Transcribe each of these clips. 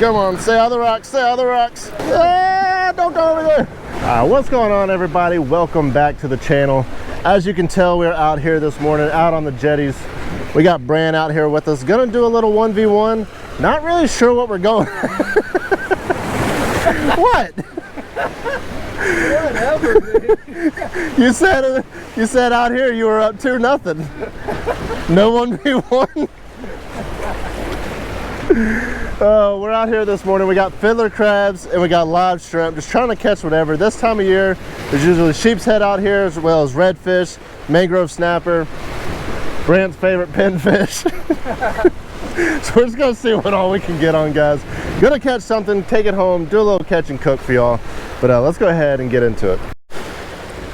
Come on, stay out of the rocks, stay out of the rocks. Ah, don't go over there. What's going on, everybody? Welcome back to the channel. As you can tell, we're out here this morning, out on the jetties. We got Bran out here with us. Gonna do a little 1v1. Not really sure what we're going. What? Whatever, dude. You said out here you were up 2-0. No 1v1. We're out here this morning. We got fiddler crabs and we got live shrimp. Just trying to catch whatever. This time of year, there's usually sheep's head out here, as well as redfish, mangrove snapper, Brant's favorite pinfish. So we're just gonna see what all we can get on, guys. Gonna catch something, take it home, do a little catch and cook for y'all. But let's go ahead and get into it.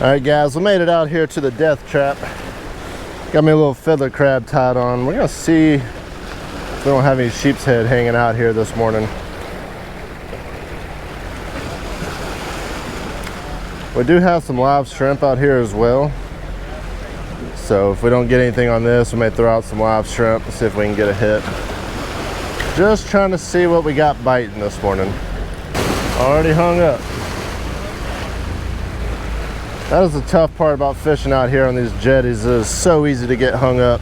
All right, guys, we made it out here to the death trap. Got me a little fiddler crab tied on. We're gonna see if we don't have any sheep's head hanging out here this morning. We do have some live shrimp out here as well. So if we don't get anything on this, we may throw out some live shrimp and see if we can get a hit. Just trying to see what we got biting this morning. Already hung up. That is the tough part about fishing out here on these jetties. It is so easy to get hung up.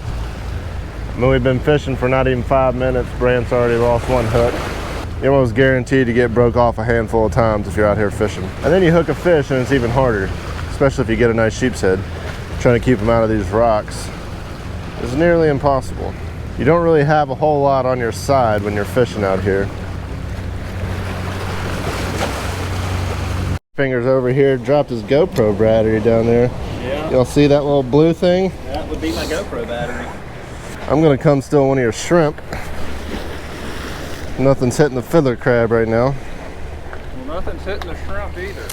I mean, we've been fishing for not even 5 minutes. Brant's already lost one hook. You're almost guaranteed to get broke off a handful of times if you're out here fishing. And then you hook a fish and it's even harder, especially if you get a nice sheep's head. Trying to keep them out of these rocks is nearly impossible. You don't really have a whole lot on your side when you're fishing out here. Fingers over here dropped his GoPro battery down there. Yeah. Y'all see that little blue thing? That would be my GoPro battery. I'm gonna come steal one of your shrimp. Nothing's hitting the fiddler crab right now. Well, nothing's hitting the shrimp either.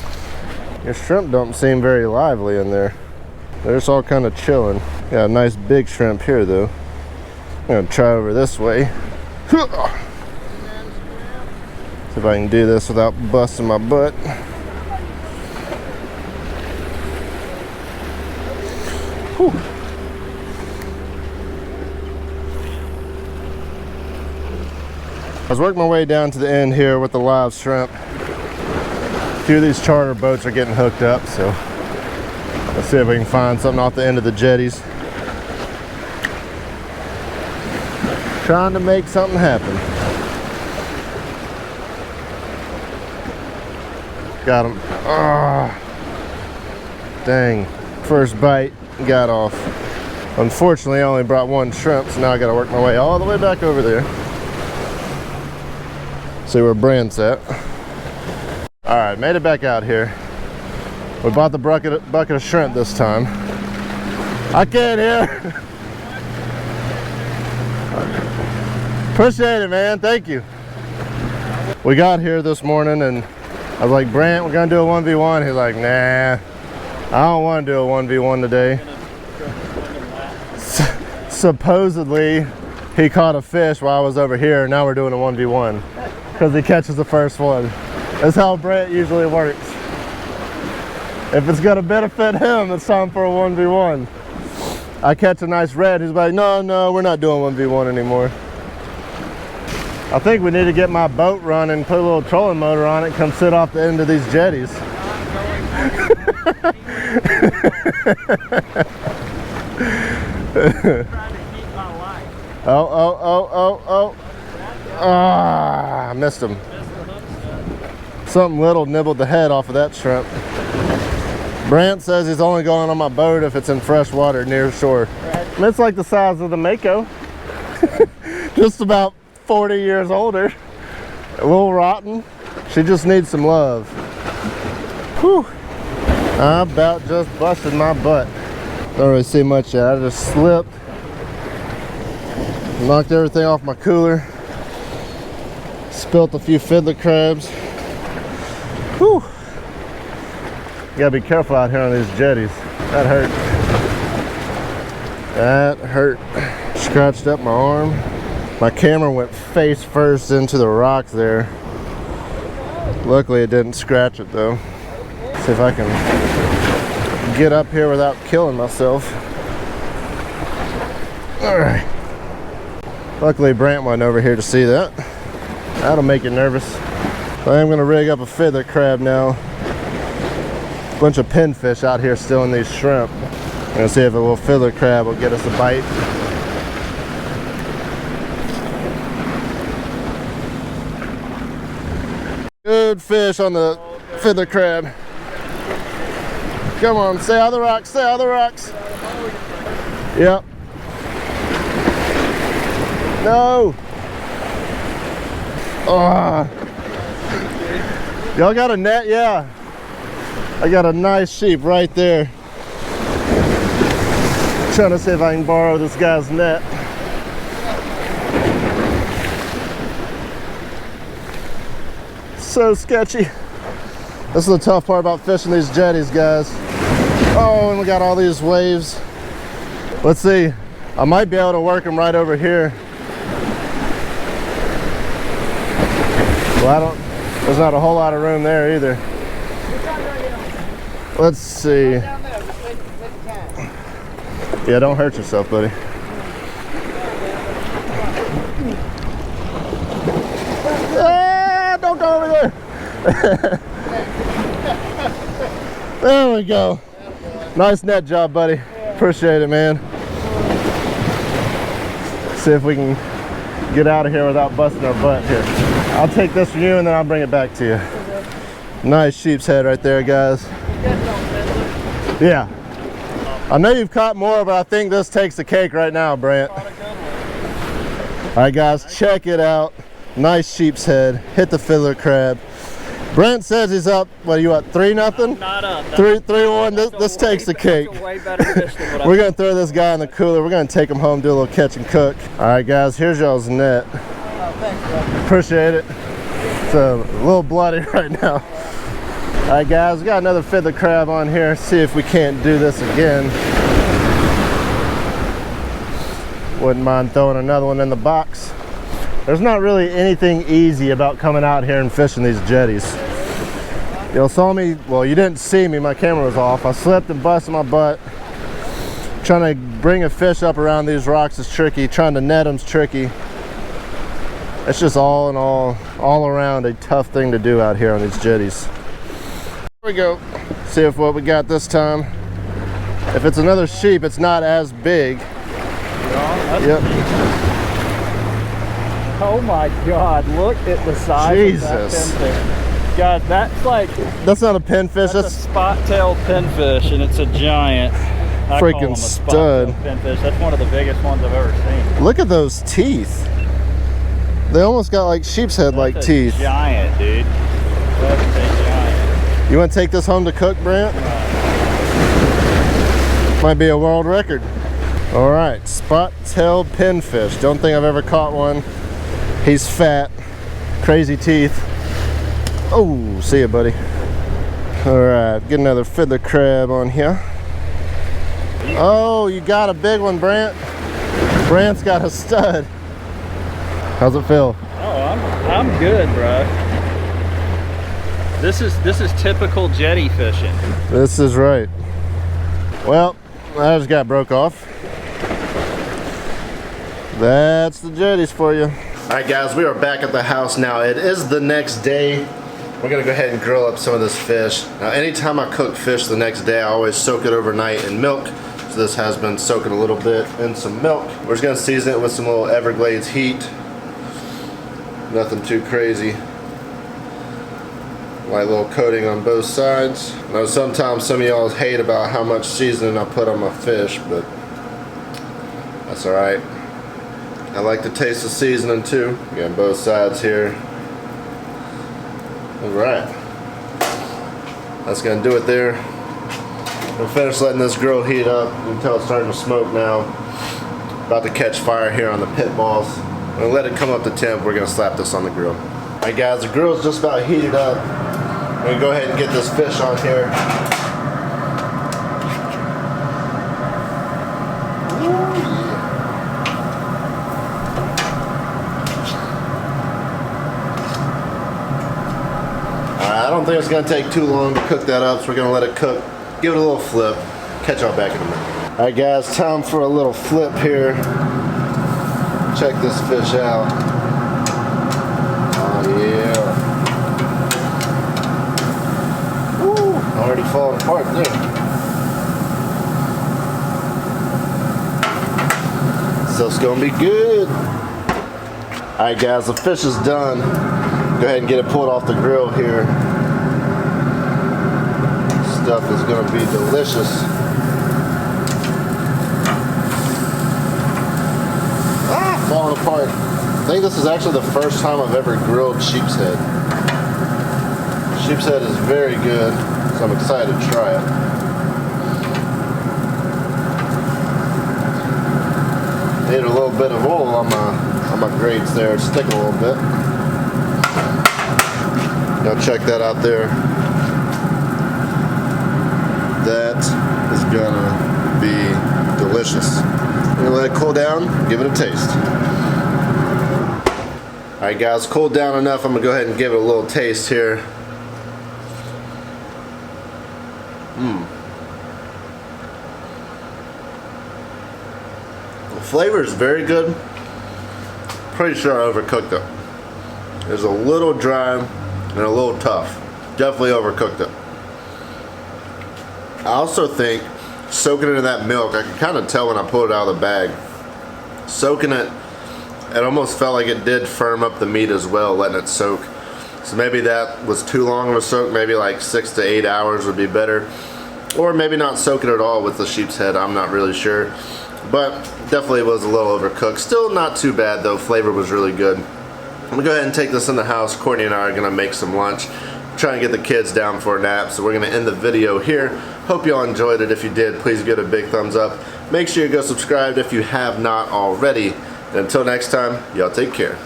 Your shrimp don't seem very lively in there. They're just all kind of chilling. Got a nice big shrimp here though. I'm gonna try over this way. See if I can do this without busting my butt. Whew. I was working my way down to the end here with the live shrimp. A few of these charter boats are getting hooked up, so let's see if we can find something off the end of the jetties. Trying to make something happen. Got him. Ah, dang. First bite, got off. Unfortunately, I only brought one shrimp, so now I gotta work my way all the way back over there. See where Brant's at. All right, made it back out here. We bought the bucket of shrimp this time. I can't hear. Appreciate it, man. Thank you. We got here this morning and I was like, Brant, we're gonna do a 1v1. He's like, nah, I don't want to do a 1v1 today. Supposedly, he caught a fish while I was over here. Now we're doing a 1v1 because he catches the first one. That's how Brant usually works. If it's gonna benefit him, it's time for a 1v1. I catch a nice red, he's like, no, we're not doing 1v1 anymore. I think we need to get my boat running, put a little trolling motor on it, come sit off the end of these jetties. Oh. Ah, I missed him. Something little nibbled the head off of that shrimp. Brant says he's only going on my boat if it's in fresh water near shore. And it's like the size of the Mako. Just about 40 years older. A little rotten. She just needs some love. Whew. I about just busted my butt. Don't really see much yet. I just slipped. Knocked everything off my cooler. Spilt a few fiddler crabs. Whew. You gotta be careful out here on these jetties. That hurt. That hurt. Scratched up my arm. My camera went face first into the rock there. Luckily it didn't scratch it though. See if I can get up here without killing myself. All right. Luckily Brant went over here to see that. That'll make you nervous. I am gonna rig up a feather crab now. Bunch of pinfish out here still in these shrimp. I'm gonna see if a little feather crab will get us a bite. Good fish on the feather crab. Come on, stay out of the rocks, stay out of the rocks. Yep. No. Oh. Y'all got a net? Yeah. I got a nice sheep right there. Trying to see if I can borrow this guy's net. So sketchy. This is the tough part about fishing these jetties, guys. Oh, and we got all these waves. Let's see. I might be able to work them right over here. Well, there's not a whole lot of room there either. Let's see. Yeah, don't hurt yourself, buddy. Ah, don't go over there. There we go. Nice net job, buddy. Appreciate it, man. See if we can get out of here without busting our butt here. I'll take this from you and then I'll bring it back to you. Nice sheep's head right there, guys. Yeah. I know you've caught more, but I think this takes the cake right now, Brant. All right, guys, check it out. Nice sheep's head. Hit the fiddler crab. Brent says he's up. What are you up? 3-0? Not up. 3-1. This takes the cake. Way better fish than what We're gonna throw this guy in the cooler. We're gonna take him home, do a little catch and cook. All right, guys. Here's y'all's net. Oh, thanks, bro. Appreciate it. It's a little bloody right now. All right, guys. We got another fiddler crab on here. See if we can't do this again. Wouldn't mind throwing another one in the box. There's not really anything easy about coming out here and fishing these jetties. You saw me, well, you didn't see me, my camera was off. I slipped and busted my butt. Trying to bring a fish up around these rocks is tricky. Trying to net them's tricky. It's just all in all around a tough thing to do out here on these jetties. Here we go. See if what we got this time. If it's another sheep, it's not as big. Yep. Oh my God, look at the size of that pinfish. God, that's like... That's not a pinfish, that's a spot-tailed pinfish, and it's a giant. I freaking call them a stud. spot-tailed pinfish. That's one of the biggest ones I've ever seen. Look at those teeth. They almost got like sheep's head like teeth. Giant, dude. That's a giant. You want to take this home to cook, Brant? Might be a world record. All right, spot-tailed pinfish. Don't think I've ever caught one. He's fat, crazy teeth. Oh, see ya, buddy. All right, get another fiddler crab on here. Oh, you got a big one, Brant. Brant's got a stud. How's it feel? Oh, I'm good, bro. This is typical jetty fishing. This is right. Well, I just got broke off. That's the jetties for you. All right, guys, we are back at the house now. It is the next day. We're gonna go ahead and grill up some of this fish. Now, anytime I cook fish the next day, I always soak it overnight in milk. So this has been soaking a little bit in some milk. We're just gonna season it with some little Everglades heat. Nothing too crazy. Light little coating on both sides. I know sometimes some of y'all hate about how much seasoning I put on my fish, but that's all right. I like to taste the seasoning too. Again, both sides here. All right. That's gonna do it there. We'll finish letting this grill heat up. You can tell it's starting to smoke now. About to catch fire here on the pit balls. I'm gonna let it come up to temp. We're gonna slap this on the grill. All right, guys, the grill's just about heated up. I'm gonna go ahead and get this fish on here. I don't think it's going to take too long to cook that up, so we're going to let it cook. Give it a little flip. Catch y'all back in a minute. Alright guys, time for a little flip here. Check this fish out. there. So it's gonna be good. Alright guys, the fish is done. Go ahead and get it pulled off the grill here. Stuff is gonna be delicious. Ah, falling apart. I think this is actually the first time I've ever grilled sheep's head. Sheep's head is very good, so I'm excited to try it. Need a little bit of oil on my grates there. It's sticking a little bit. Now check that out there. That is gonna be delicious. I'm gonna let it cool down, give it a taste. Alright guys, cooled down enough. I'm gonna go ahead and give it a little taste here. The flavor is very good. Pretty sure I overcooked it. It's a little dry and a little tough. Definitely overcooked it. I also think soaking it in that milk, I can kind of tell when I pulled it out of the bag. Soaking it, it almost felt like it did firm up the meat as well, letting it soak. So maybe that was too long of a soak. Maybe like 6 to 8 hours would be better. Or maybe not soak it at all with the sheep's head. I'm not really sure. But definitely was a little overcooked. Still not too bad though. Flavor was really good. I'm gonna go ahead and take this in the house. Courtney and I are gonna make some lunch. Trying to get the kids down for a nap. So we're gonna end the video here. Hope y'all enjoyed it. If you did, please give it a big thumbs up. Make sure you go subscribe if you have not already. And until next time, y'all take care.